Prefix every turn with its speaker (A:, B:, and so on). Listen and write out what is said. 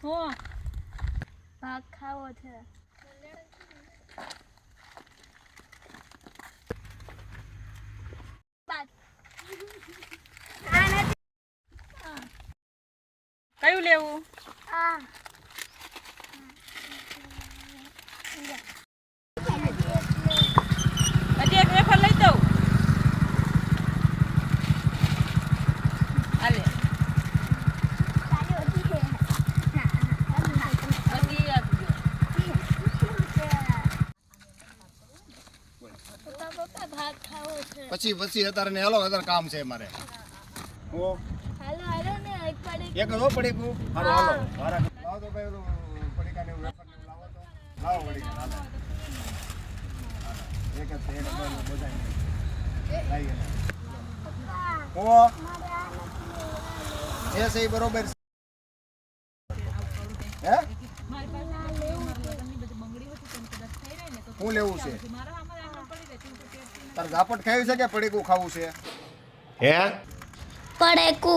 A: હો ભાગ ખાવો છે કયું લેવું આ હજી એક વેફર લઈ દઉં હાલે
B: પછી અત્યારે ને હાલો અત્યારે કામ છે મારે ઓ
A: હાલો હાલો ને એક પડી
B: એક નો પડી કુ હાલો હાલો મારા લાવો તો ભાઈ ઓલું પડીકા ને વેફર ને લાવો તો લાવો પડીકા હાલો એક જ એક બધાય લઈ ગયા ઓ એ સહી બરોબર હે હું લેવું છે તાર ઝાપટ ખાવી છે કે પડીકું ખાવું છે હે
A: પડેકું